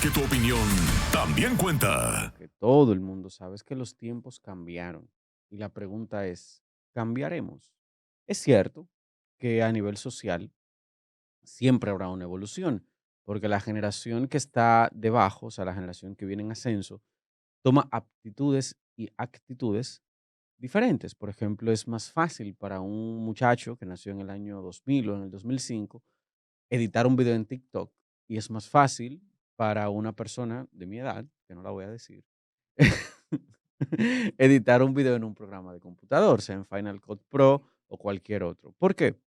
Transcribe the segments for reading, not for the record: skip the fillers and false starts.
Porque tu opinión también cuenta. Que todo el mundo sabe es que los tiempos cambiaron. Y la pregunta es, ¿cambiaremos? Es cierto que a nivel social siempre habrá una evolución, porque la generación que está debajo, o sea, la generación que viene en ascenso, toma aptitudes y actitudes diferentes. Por ejemplo, es más fácil para un muchacho que nació en el año 2000 o en el 2005 editar un video en TikTok y es más fácil para una persona de mi edad, que no la voy a decir, editar un video en un programa de computador, sea en Final Cut Pro o cualquier otro. ¿Por qué?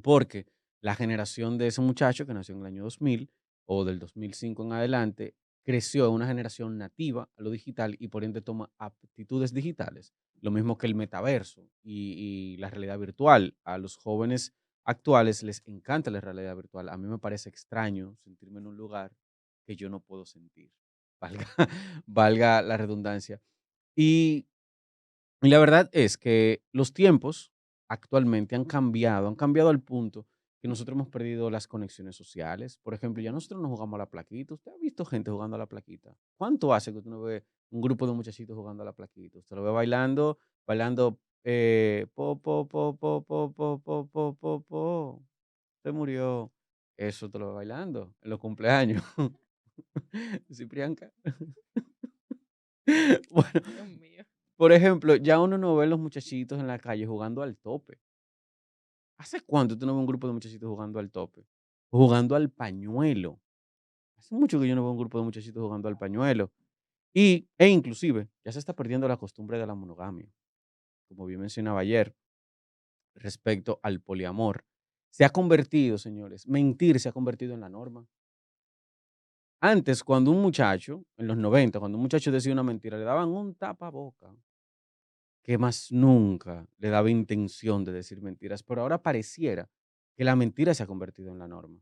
Porque la generación de ese muchacho que nació en el año 2000 o del 2005 en adelante creció en una generación nativa a lo digital y por ende toma aptitudes digitales. Lo mismo que el metaverso y la realidad virtual. A los jóvenes actuales les encanta la realidad virtual. A mí me parece extraño sentirme en un lugar que yo no puedo sentir. Valga, valga la redundancia. Y y la verdad es que los tiempos actualmente han cambiado al punto que nosotros hemos perdido las conexiones sociales. Por ejemplo, ya nosotros no jugamos a la plaquita. ¿Usted ha visto gente jugando a la plaquita? ¿Cuánto hace que usted no ve un grupo de muchachitos jugando a la plaquita? Usted lo ve bailando, bailando, po, po, po, po, po, po, po, po, po, po. Se murió. Eso te lo ve bailando en los cumpleaños. Sí, Priyanka. Bueno, Dios mío. por ejemplo, ya uno no ve los muchachitos en la calle jugando al tope. ¿Hace cuánto tú no ves un grupo de muchachitos jugando al tope? O jugando al pañuelo. Hace mucho que yo no veo un grupo de muchachitos jugando al pañuelo. Inclusive, ya se está perdiendo la costumbre de la monogamia. Como bien mencionaba ayer, respecto al poliamor. Se ha convertido, señores, mentir se ha convertido en la norma. Antes, cuando un muchacho, en los 90, cuando un muchacho decía una mentira, le daban un tapaboca que más nunca le daba intención de decir mentiras, pero ahora pareciera que la mentira se ha convertido en la norma.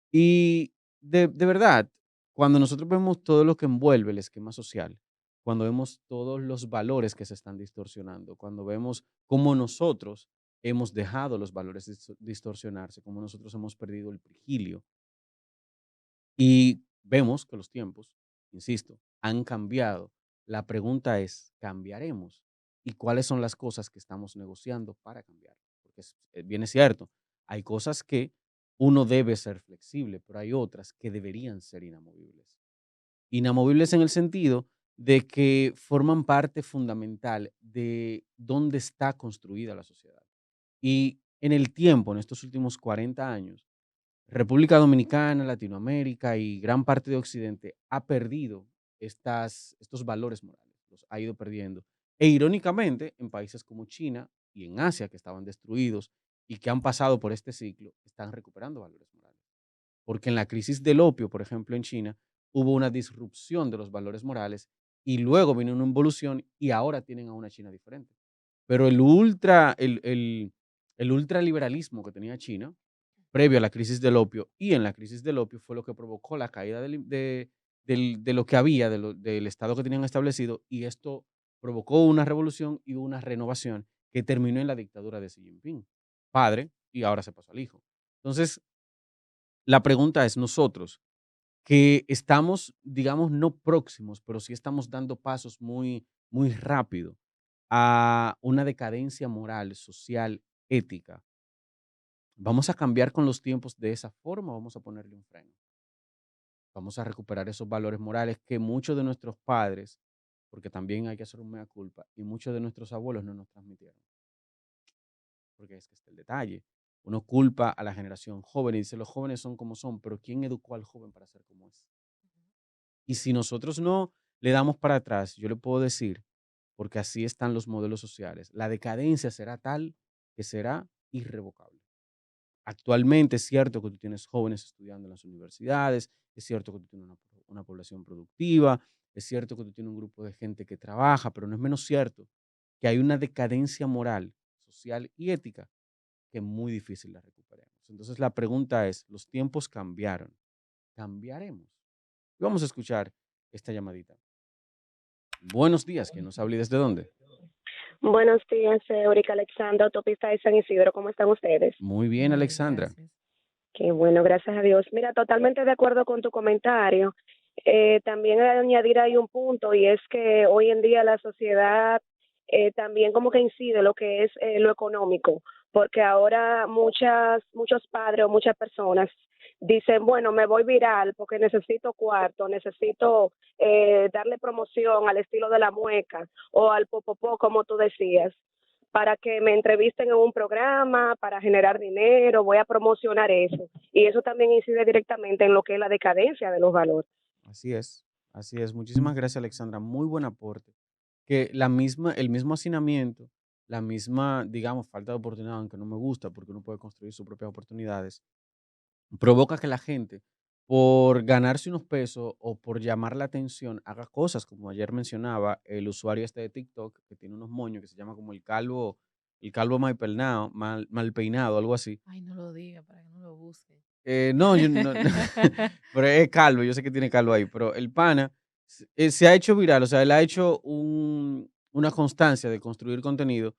Y de verdad, cuando nosotros vemos todo lo que envuelve el esquema social, cuando vemos todos los valores que se están distorsionando, cuando vemos cómo nosotros hemos dejado los valores distorsionarse, cómo nosotros hemos perdido el vigilio y vemos que los tiempos, insisto, han cambiado. La pregunta es, ¿cambiaremos? ¿Y cuáles son las cosas que estamos negociando para cambiar? Porque bien es cierto, hay cosas que uno debe ser flexible, pero hay otras que deberían ser inamovibles. Inamovibles en el sentido de que forman parte fundamental de dónde está construida la sociedad. Y en el tiempo, en estos últimos 40 años, República Dominicana, Latinoamérica y gran parte de Occidente ha perdido estos valores morales, los ha ido perdiendo. E irónicamente, en países como China y en Asia, que estaban destruidos y que han pasado por este ciclo, están recuperando valores morales. Porque en la crisis del opio, por ejemplo, en China, hubo una disrupción de los valores morales y luego vino una involución y ahora tienen a una China diferente. Pero el ultraliberalismo que tenía China previo a la crisis del opio y en la crisis del opio fue lo que provocó la caída de lo que había, del Estado que tenían establecido, y esto provocó una revolución y una renovación que terminó en la dictadura de Xi Jinping, padre, y ahora se pasó al hijo. Entonces, la pregunta es, nosotros, que estamos, digamos, no próximos, pero sí estamos dando pasos muy, muy rápido a una decadencia moral, social, ética. ¿Vamos a cambiar con los tiempos de esa forma o vamos a ponerle un freno? Vamos a recuperar esos valores morales que muchos de nuestros padres, porque también hay que hacer un mea culpa, y muchos de nuestros abuelos no nos transmitieron. Porque es que está el detalle. Uno culpa a la generación joven y dice, los jóvenes son como son, pero ¿quién educó al joven para ser como es? Y si nosotros no le damos para atrás, yo le puedo decir, porque así están los modelos sociales, la decadencia será tal que será irrevocable. Actualmente es cierto que tú tienes jóvenes estudiando en las universidades, es cierto que tú tienes una población productiva, es cierto que tú tienes un grupo de gente que trabaja, pero no es menos cierto que hay una decadencia moral, social y ética que es muy difícil la recuperemos. Entonces la pregunta es, los tiempos cambiaron, ¿cambiaremos? Y vamos a escuchar esta llamadita. Buenos días, ¿quién nos habla y desde dónde? Buenos días, Eurica Alexandra, autopista de San Isidro, ¿cómo están ustedes? Muy bien, Muy bien, Alexandra. gracias. Qué bueno, gracias a Dios. Mira, totalmente de acuerdo con tu comentario. También añadir ahí un punto y es que hoy en día la sociedad también como que incide lo que es lo económico, porque ahora muchos padres o muchas personas dicen, bueno, me voy viral porque necesito cuarto, necesito darle promoción al estilo de la mueca o al popopó, como tú decías, para que me entrevisten en un programa, para generar dinero, voy a promocionar eso. Y eso también incide directamente en lo que es la decadencia de los valores. Así es, así es. Muchísimas gracias, Alexandra. Muy buen aporte. Que el mismo hacinamiento, la misma, digamos, falta de oportunidad, aunque no me gusta, porque uno puede construir sus propias oportunidades, provoca que la gente, por ganarse unos pesos o por llamar la atención, haga cosas, como ayer mencionaba, el usuario este de TikTok, que tiene unos moños que se llama como el calvo mal peinado, algo así. Ay, no lo diga para que no lo busque. No, yo no, pero es calvo, yo sé que tiene calvo ahí, pero el pana se ha hecho viral, o sea, él ha hecho una constancia de construir contenido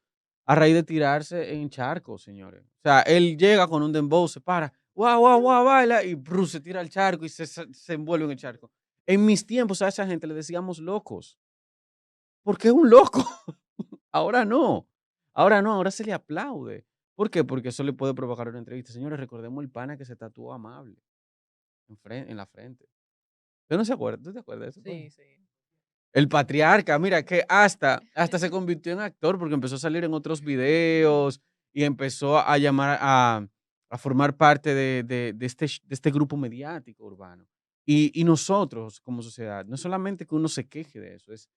a raíz de tirarse en charcos, señores. O sea, él llega con un dembow, se para, guau, guau, guau, baila, y se tira al charco y se envuelve en el charco. En mis tiempos a esa gente le decíamos locos, porque es un loco. Ahora no, ahora no, ahora se le aplaude. ¿Por qué? Porque eso le puede provocar una entrevista. Señores, recordemos el pana que se tatuó amable en la frente. ¿Usted no se acuerda? ¿Tú te acuerdas de eso, pues? Sí, sí. El patriarca, mira, que hasta se convirtió en actor porque empezó a salir en otros videos y empezó a llamar a formar parte de este grupo mediático urbano. Y nosotros, como sociedad, no solamente que uno se queje de eso, es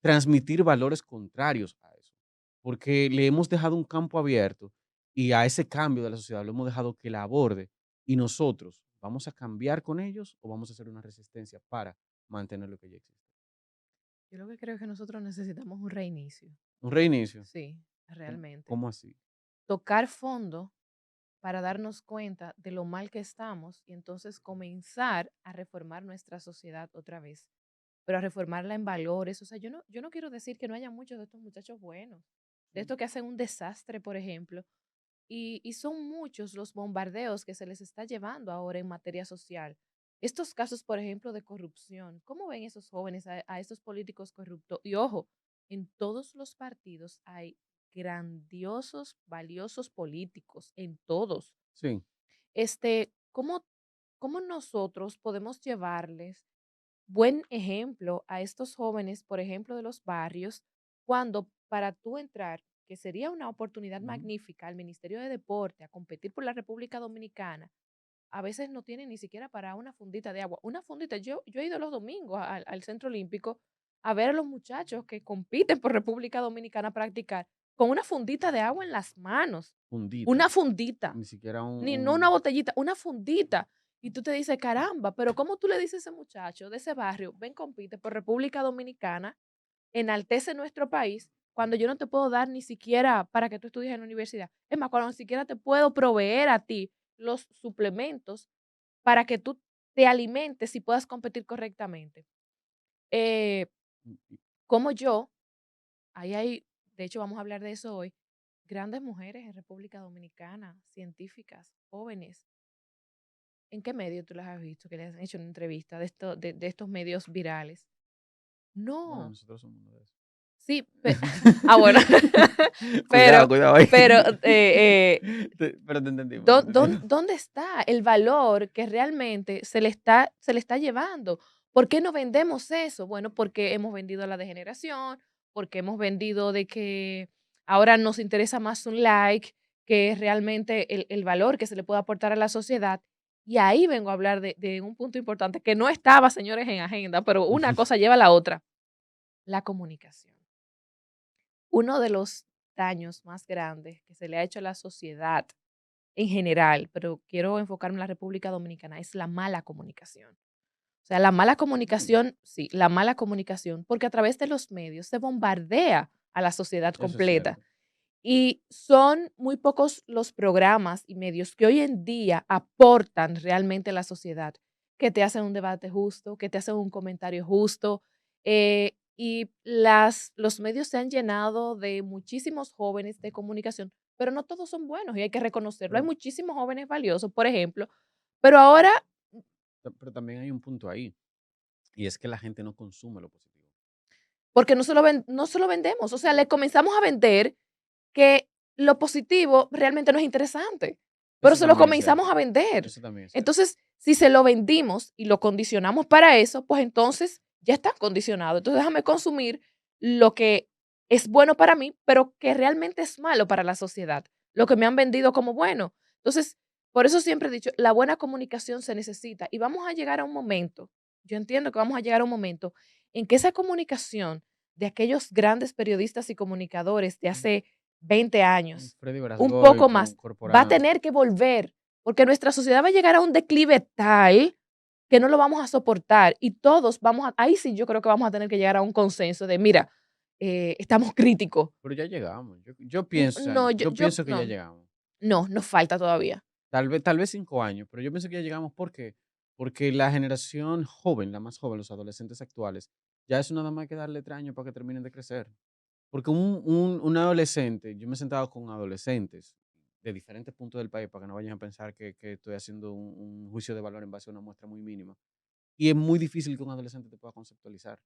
transmitir valores contrarios a eso, porque le hemos dejado un campo abierto y a ese cambio de la sociedad lo hemos dejado que la aborde y nosotros, ¿vamos a cambiar con ellos o vamos a hacer una resistencia para mantener lo que ya existe? Yo lo que creo es que nosotros necesitamos un reinicio. Un reinicio. Sí, ¿Cómo, realmente. cómo así? Tocar fondo para darnos cuenta de lo mal que estamos y entonces comenzar a reformar nuestra sociedad otra vez, pero a reformarla en valores. O sea, yo no quiero decir que no haya muchos de estos muchachos buenos, de Sí. estos que hacen un desastre, por ejemplo, y son muchos los bombardeos que se les está llevando ahora en materia social. Estos casos, por ejemplo, de corrupción, ¿cómo ven esos jóvenes a estos políticos corruptos? Y ojo, en todos los partidos hay grandiosos, valiosos políticos, en todos. Sí. ¿Cómo nosotros podemos llevarles buen ejemplo a estos jóvenes, por ejemplo, de los barrios, cuando para tú entrar, que sería una oportunidad Ujú. magnífica al Ministerio de Deporte a competir por la República Dominicana, a veces no tienen ni siquiera para una fundita de agua? Una fundita, yo he ido los domingos al Centro Olímpico a ver a los muchachos que compiten por República Dominicana a practicar con una fundita de agua en las manos, Fundita. una fundita, Ni siquiera ni no una botellita, una fundita. Y tú te dices, caramba, pero ¿cómo tú le dices a ese muchacho de ese barrio, ven, compite por República Dominicana, enaltece nuestro país, cuando yo no te puedo dar ni siquiera para que tú estudies en la universidad? Es más, cuando ni siquiera te puedo proveer a ti los suplementos para que tú te alimentes y puedas competir correctamente. Eh, como yo, ahí hay, de hecho vamos a hablar de eso hoy, grandes mujeres en República Dominicana, científicas, jóvenes. ¿En qué medio tú las has visto que les han hecho una entrevista de estos medios virales? Bueno, No, nosotros somos uno de esos. sí, bueno, Cuidado, pero, cuidado ahí. pero, Pero te entendimos, te entendimos. ¿dónde está el valor que realmente se le está llevando? ¿Por qué no vendemos eso? Bueno, porque hemos vendido a la degeneración, porque hemos vendido de que ahora nos interesa más un like que realmente el valor que se le puede aportar a la sociedad. Y ahí vengo a hablar de un punto importante que no estaba, señores, en agenda, pero una cosa lleva a la otra, la comunicación. Uno de los daños más grandes que se le ha hecho a la sociedad en general, pero quiero enfocarme en la República Dominicana, es la mala comunicación. O sea, la mala Mm, comunicación, sí, la mala comunicación, porque a través de los medios se bombardea a la sociedad eso es completa. cierto. Y son muy pocos los programas y medios que hoy en día aportan realmente a la sociedad, que te hacen un debate justo, que te hacen un comentario justo. Y los medios se han llenado de muchísimos jóvenes de comunicación pero no todos son buenos y hay que reconocerlo. Hay Pero, muchísimos jóvenes valiosos, por ejemplo, pero ahora, pero también hay un punto ahí, y es que la gente no consume lo positivo. porque no se lo vendemos, o sea, le comenzamos a vender que lo positivo realmente no es interesante, pero Eso se lo también es comenzamos cierto. a vender. Eso también es cierto. Entonces, si se lo vendimos y lo condicionamos para eso, pues entonces ya está condicionado. Entonces, déjame consumir lo que es bueno para mí, pero que realmente es malo para la sociedad, lo que me han vendido como bueno. Entonces, por eso siempre he dicho, la buena comunicación se necesita y vamos a llegar a un momento, yo entiendo que vamos a llegar a un momento en que esa comunicación de aquellos grandes periodistas y comunicadores de Un hace 20 un años, Freddy un Brasgoy poco más, va a incorporando. tener que volver, porque nuestra sociedad va a llegar a un declive tal que no lo vamos a soportar y todos vamos a, ahí sí yo creo que vamos a tener que llegar a un consenso de, mira, estamos críticos. Pero ya llegamos. Yo pienso, o sea, No, yo pienso que ya no, llegamos. no, nos falta todavía. Tal vez 5 años, pero yo pienso que ya llegamos. ¿Por qué? Porque la generación joven, la más joven, los adolescentes actuales, ya eso nada más hay que darle 3 años para que terminen de crecer. Porque un adolescente, yo me he sentado con adolescentes de diferentes puntos del país para que no vayan a pensar que estoy haciendo un juicio de valor en base a una muestra muy mínima. Y es muy difícil que un adolescente te pueda conceptualizar.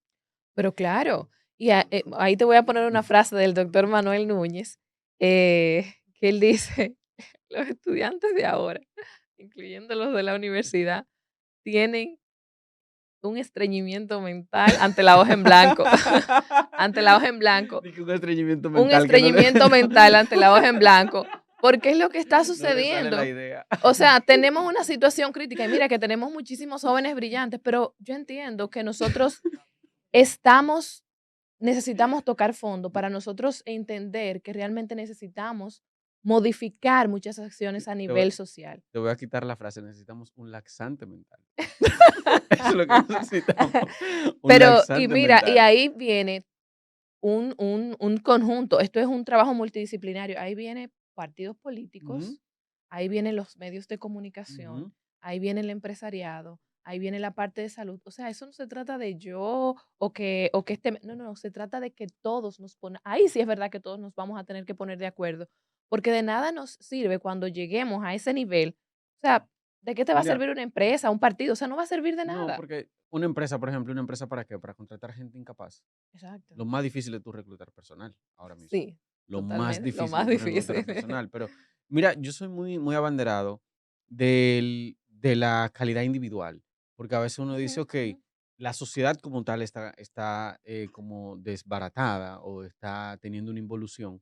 Pero claro, y ahí te voy a poner una frase del doctor Manuel Núñez, que él dice, los estudiantes de ahora, incluyendo los de la universidad, tienen un estreñimiento mental ante la hoja en blanco, ante la hoja en blanco, Ni que un estreñimiento un mental que no le, estreñimiento mental ante la hoja en blanco, porque es lo que está no le sale la sucediendo. idea. O sea, tenemos una situación crítica y mira que tenemos muchísimos jóvenes brillantes, pero yo entiendo que nosotros estamos necesitamos tocar fondo para nosotros entender que realmente necesitamos modificar muchas acciones a Te voy, nivel social. te voy a quitar la frase, necesitamos un laxante mental. Eso es lo que necesitamos, un Pero, y laxante mira, y mental. ahí viene un conjunto, esto es un trabajo multidisciplinario, ahí viene partidos Ujú, políticos, ahí vienen los medios de comunicación, ujú. ahí viene el empresariado, ahí viene la parte de salud. O sea, eso no se trata de yo o que no, no, no, se trata de que todos nos ponen, ahí sí es verdad que todos nos vamos a tener que poner de acuerdo, porque de nada nos sirve cuando lleguemos a ese nivel. O sea, ¿de qué te va a Mira, servir una empresa, un partido? O sea, no va a servir de no, nada. porque una empresa, por ejemplo, ¿una empresa para qué? Para contratar gente incapaz. Exacto. Lo más difícil es tu reclutar personal ahora mismo. Sí, Lo más totalmente, lo difícil más es tu difícil. reclutar personal. Pero mira, yo soy muy abanderado de la calidad individual, porque a veces uno Ujú, dice, ok, ujú. la sociedad como tal está como desbaratada o está teniendo una involución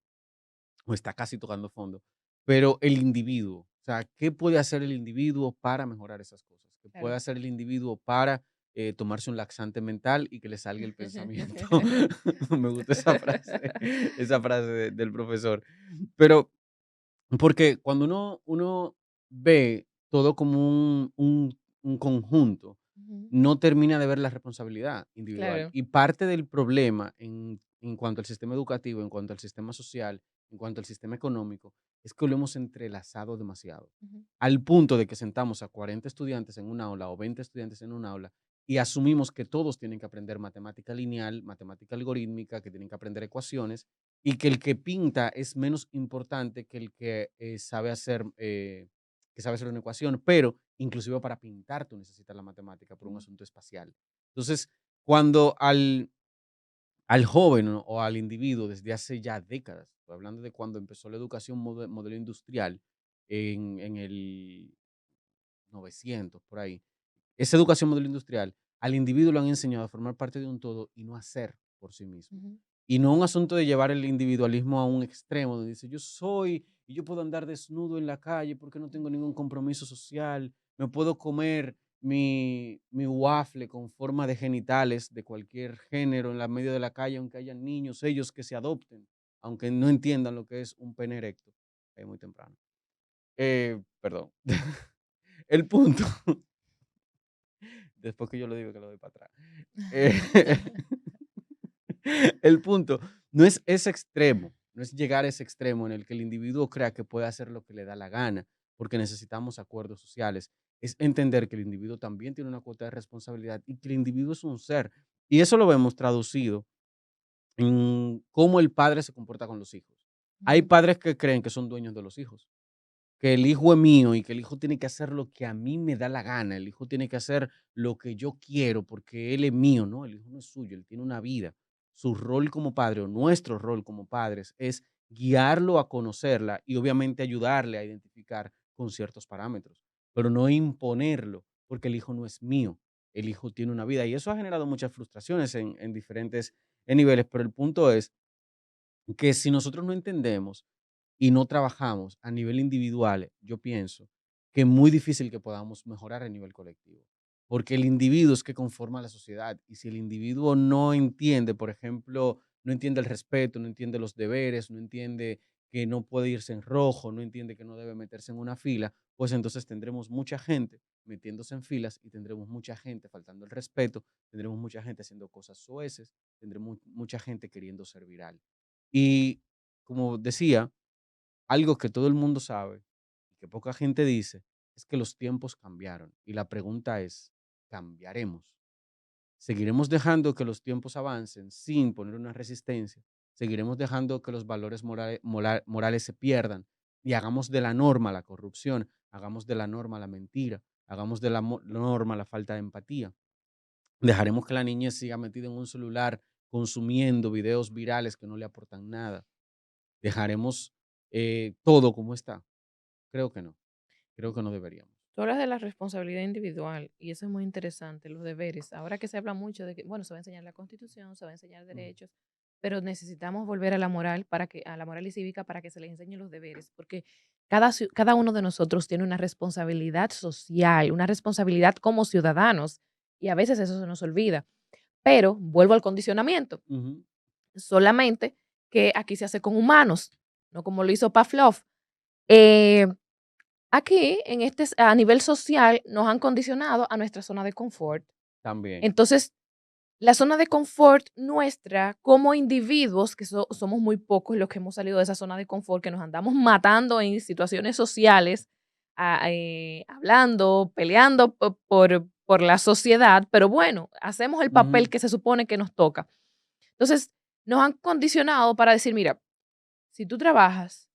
o está casi tocando fondo, pero el individuo, o sea, ¿qué puede hacer el individuo para mejorar esas cosas? ¿Qué puede Claro. hacer el individuo para tomarse un laxante mental y que le salga el pensamiento? Me gusta esa frase del profesor. Pero porque cuando uno ve todo como un conjunto, Ujú, no termina de ver la responsabilidad individual. claro. Y parte del problema en cuanto al sistema educativo, en cuanto al sistema social, en cuanto al sistema económico, es que lo hemos entrelazado demasiado. Ujú, Al punto de que sentamos a 40 estudiantes en un aula o 20 estudiantes en un aula y asumimos que todos tienen que aprender matemática lineal, matemática algorítmica, que tienen que aprender ecuaciones y que el que pinta es menos importante que el que sabe hacer una ecuación, pero inclusive para pintar tú necesitas la matemática por un ujú, asunto espacial. Entonces, cuando al joven, ¿no? O al individuo desde hace ya décadas, estoy hablando de cuando empezó la educación modelo industrial en el 900, por ahí, esa educación modelo industrial, al individuo lo han enseñado a formar parte de un todo y no a ser por sí mismo. ujú. Y no un asunto de llevar el individualismo a un extremo, donde dice, yo soy y yo puedo andar desnudo en la calle porque no tengo ningún compromiso social, me puedo comer mi waffle con forma de genitales de cualquier género en la medio de la calle, aunque haya niños, ellos que se adopten, aunque no entiendan lo que es un pene erecto. Es muy temprano. Perdón. El punto, después que yo lo digo que lo doy para atrás. Eh, el punto no es ese extremo, no es llegar a ese extremo en el que el individuo crea que puede hacer lo que le da la gana, porque necesitamos acuerdos sociales. Es entender que el individuo también tiene una cuota de responsabilidad y que el individuo es un ser. Y eso lo vemos traducido en cómo el padre se comporta con los hijos. Hay Ujú. padres que creen que son dueños de los hijos, que el hijo es mío y que el hijo tiene que hacer lo que a mí me da la gana, el hijo tiene que hacer lo que yo quiero porque él es mío, ¿no? El hijo no es suyo, él tiene una vida. Su rol como padre o nuestro rol como padres es guiarlo a conocerla y obviamente ayudarle a identificar con ciertos parámetros, pero no imponerlo porque el hijo no es mío, el hijo tiene una vida y eso ha generado muchas frustraciones en diferentes niveles, pero el punto es que si nosotros no entendemos y no trabajamos a nivel individual, yo pienso que es muy difícil que podamos mejorar a nivel colectivo, porque el individuo es que conforma la sociedad y si el individuo no entiende, por ejemplo, no entiende el respeto, no entiende los deberes, no entiende que no puede irse en rojo, no entiende que no debe meterse en una fila, pues entonces tendremos mucha gente metiéndose en filas y tendremos mucha gente faltando el respeto, tendremos mucha gente haciendo cosas soeces, tendremos mucha gente queriendo ser viral. Y como decía, algo que todo el mundo sabe y que poca gente dice es que los tiempos cambiaron. Y la pregunta es, ¿cambiaremos? ¿Seguiremos dejando que los tiempos avancen sin poner una resistencia? ¿Seguiremos dejando que los valores morales se pierdan? Y hagamos de la norma la corrupción, hagamos de la norma la mentira, hagamos de la norma la falta de empatía. Dejaremos que la niña siga metida en un celular consumiendo videos virales que no le aportan nada. Dejaremos todo como está. Creo que no deberíamos. Tú hablas de la responsabilidad individual y eso es muy interesante, los deberes. Ahora que se habla mucho de que, bueno, se va a enseñar la Constitución, se va a enseñar Ujú. derechos, pero necesitamos volver a la moral a la moral y cívica para que se les enseñe los deberes, porque cada uno de nosotros tiene una responsabilidad social, una responsabilidad como ciudadanos y a veces eso se nos olvida. Pero vuelvo al condicionamiento, Ujú. solamente que aquí se hace con humanos, no como lo hizo Pavlov. Eh, Aquí, a nivel social, nos han condicionado a nuestra zona de confort. También. Entonces, la zona de confort nuestra, como individuos, que somos muy pocos los que hemos salido de esa zona de confort, que nos andamos matando en situaciones sociales, hablando, peleando por la sociedad, pero bueno, hacemos el papel Ujú. que se supone que nos toca. Entonces, nos han condicionado para decir, mira, si tú trabajas,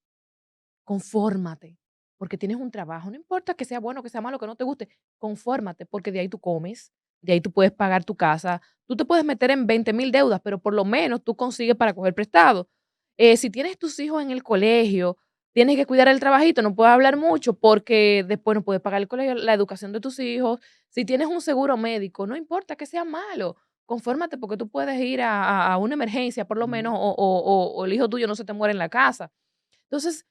confórmate, porque tienes un trabajo, no importa que sea bueno, que sea malo, que no te guste, confórmate, porque de ahí tú comes, de ahí tú puedes pagar tu casa, tú te puedes meter en 20,000 deudas, pero por lo menos tú consigues para coger prestado. Si tienes tus hijos en el colegio, tienes que cuidar el trabajito, no puedes hablar mucho porque después no puedes pagar el colegio, la educación de tus hijos. Si tienes un seguro médico, no importa que sea malo, confórmate porque tú puedes ir a una emergencia por lo menos Ujú. o el hijo tuyo no se te muere en la casa. Entonces,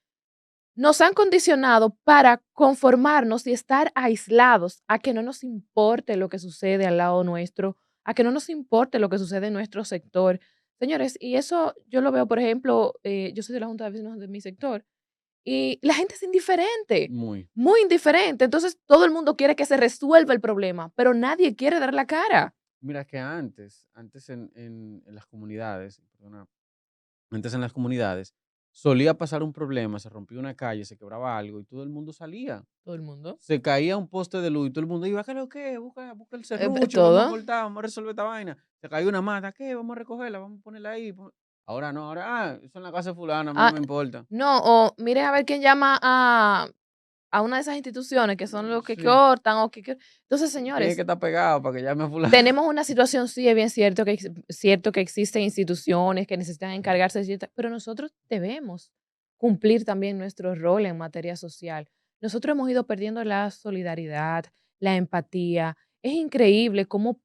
nos han condicionado para conformarnos y estar aislados, a que no nos importe lo que sucede al lado nuestro, a que no nos importe lo que sucede en nuestro sector. Señores, y eso yo lo veo, por ejemplo, yo soy de la Junta de Vecinos de mi sector y la gente es indiferente, Muy. muy indiferente. Entonces todo el mundo quiere que se resuelva el problema, pero nadie quiere dar la cara. Mira que antes en las comunidades, perdona, antes en las comunidades, solía pasar un problema, se rompía una calle, se quebraba algo y todo el mundo salía. Todo el mundo. Se caía un poste de luz y todo el mundo iba, ¿qué es lo que? Busca el serrucho, vamos a Todo. cortar, vamos a resolver esta vaina. Se cayó una mata, ¿qué? Vamos a recogerla, vamos a ponerla ahí. Ahora no, ahora, eso en la casa de fulano, a mí no Ah, me importa. no, o miren a ver quién llama a una de esas instituciones que son los que Sí. cortan entonces, Tiene que señores, estar pegado para que llame a fulano. tenemos una situación, sí, es bien cierto que existen instituciones que necesitan encargarse de ciertas, pero nosotros debemos cumplir también nuestro rol en materia social. Nosotros hemos ido perdiendo la solidaridad, la empatía. Es increíble cómo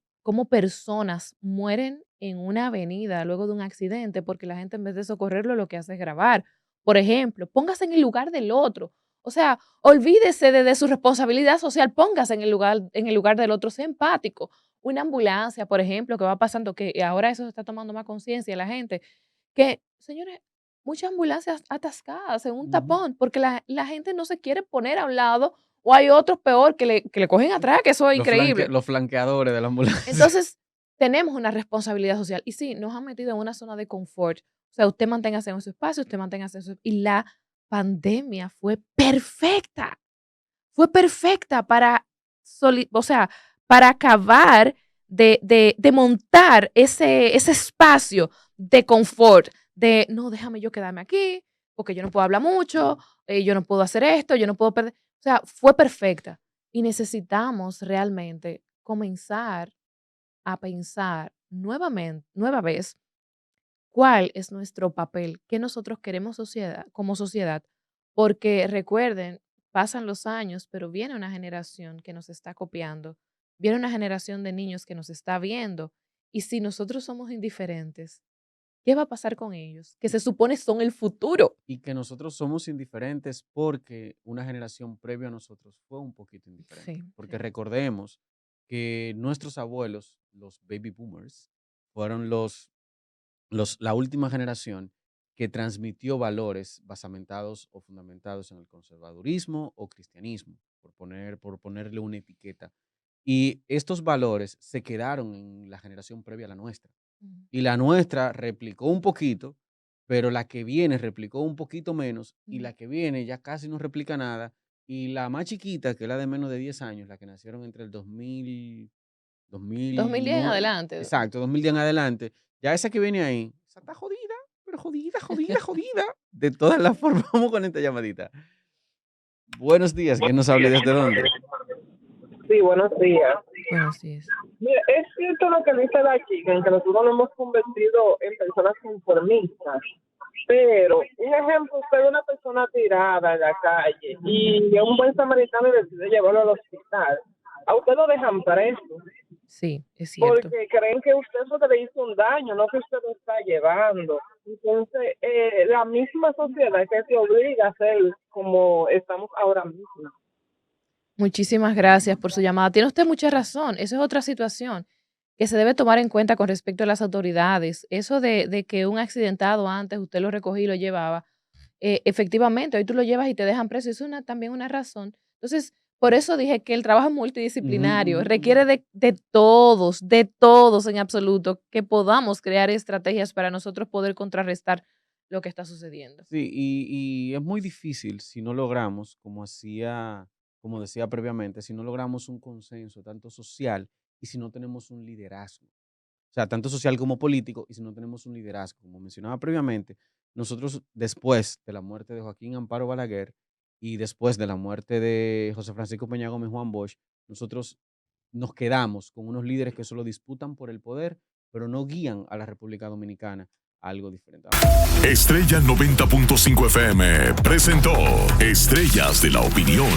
personas mueren en una avenida luego de un accidente porque la gente en vez de socorrerlo lo que hace es grabar. Por ejemplo, póngase en el lugar del otro. O sea, olvídese de su responsabilidad social, póngase en el lugar del otro, sea empático. Una ambulancia, por ejemplo, que va pasando, que ahora eso se está tomando más conciencia de la gente, que, señores, muchas ambulancias atascadas en un Ujú. tapón, porque la gente no se quiere poner a un lado, o hay otros peor que le cogen atrás, que eso es increíble. Los flanqueadores de la ambulancia. Entonces, tenemos una responsabilidad social. Y sí, nos han metido en una zona de confort. O sea, usted manténgase en su espacio, usted manténgase en su... Y la pandemia fue perfecta para, o sea, para acabar de montar ese espacio de confort, de, no, déjame yo quedarme aquí, porque yo no puedo hablar mucho, yo no puedo hacer esto, yo no puedo perder. O sea, fue perfecta. Y necesitamos realmente comenzar a pensar nueva vez, cuál es nuestro papel, qué nosotros queremos como sociedad, porque recuerden, pasan los años, pero viene una generación que nos está copiando, viene una generación de niños que nos está viendo, y si nosotros somos indiferentes, ¿qué va a pasar con ellos? Que se supone son el futuro. Y que nosotros somos indiferentes porque una generación previa a nosotros fue un poquito indiferente. Sí, Porque sí. recordemos que nuestros abuelos, los baby boomers, fueron la última generación que transmitió valores basamentados o fundamentados en el conservadurismo o cristianismo, por ponerle una etiqueta. Y estos valores se quedaron en la generación previa a la nuestra. Ujú, Y la nuestra replicó un poquito, pero la que viene replicó un poquito menos, y ujú. la que viene ya casi no replica nada. Y la más chiquita, que es la de menos de 10 años, la que nacieron entre el 2000, 2010 en 2009, adelante. exacto, 2010 en adelante, ya esa que viene ahí, esa está jodida, pero jodida, jodida, jodida. De todas las formas, vamos con esta llamadita. Buenos días, ¿quién nos habla y desde dónde? Sí, buenos días. Buenos días. Mira, es cierto lo que dice la chica, en que nosotros nos hemos convertido en personas conformistas, pero un ejemplo, usted ve una persona tirada en la calle y un buen samaritano decide llevarlo al hospital. A usted lo dejan preso Sí, es cierto. porque creen que usted es lo que le hizo un daño, no que usted lo está llevando. Entonces, la misma sociedad que te obliga a ser como estamos ahora mismo. Muchísimas gracias por su llamada. Tiene usted mucha razón. Eso es otra situación que se debe tomar en cuenta con respecto a las autoridades. Eso de que un accidentado antes usted lo recogía y lo llevaba, efectivamente, hoy tú lo llevas y te dejan preso. Eso es también una razón. Entonces, por eso dije que el trabajo es Ujú, multidisciplinario, ujú, requiere ujú. de todos en absoluto, que podamos crear estrategias para nosotros poder contrarrestar lo que está sucediendo. Sí, y es muy difícil si no logramos, como decía previamente, si no logramos un consenso tanto social y si no tenemos un liderazgo. O sea, tanto social como político y si no tenemos un liderazgo. Como mencionaba previamente, nosotros después de la muerte de Joaquín Amparo Balaguer y después de la muerte de José Francisco Peña Gómez Juan Bosch, nosotros nos quedamos con unos líderes que solo disputan por el poder, pero no guían a la República Dominicana a algo diferente. Estrella 90.5 FM presentó Estrellas de la Opinión.